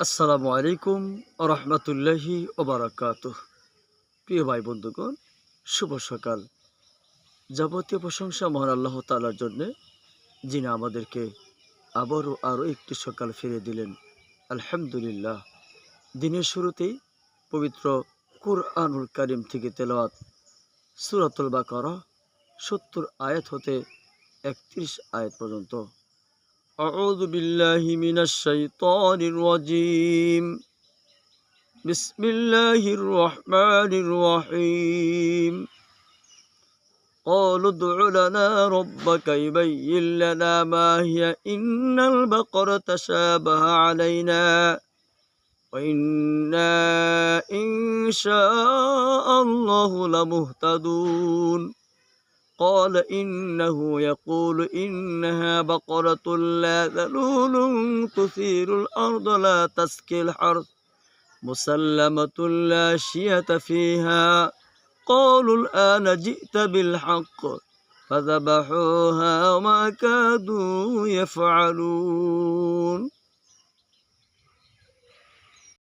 আসসালামু আলাইকুম রহমতুল্লাহি ওবারাকাতুহ। প্রিয় ভাই বন্ধুগণ, শুভ সকাল। যাবতীয় প্রশংসা মহান আল্লাহ তাআলার জন্যে, যিনি আমাদেরকে আরও একটি সকাল ফিরে দিলেন। আলহামদুলিল্লাহ। দিনের শুরুতেই পবিত্র কুরআনুল কারীম থেকে তেলাওয়াত সূরাতুল বাকারা ৭০ আয়াত হতে ৩১ আয়াত পর্যন্ত। আউযু বিল্লাহি মিনাশ শাইতানির রাজীম। بسم الله الرحمن الرحيم. قالوا ادع لنا ربك يبين لنا ما هي إن البقرة تشابه علينا وإنا إن شاء الله لمهتدون. قال إنه يقول إنها بقرة لا ذلول تثير الأرض لا تسقي الحرث مسلمة لا شية فيها. قالوا الآن جئت بالحق فذبحوها وما كادوا يفعلون.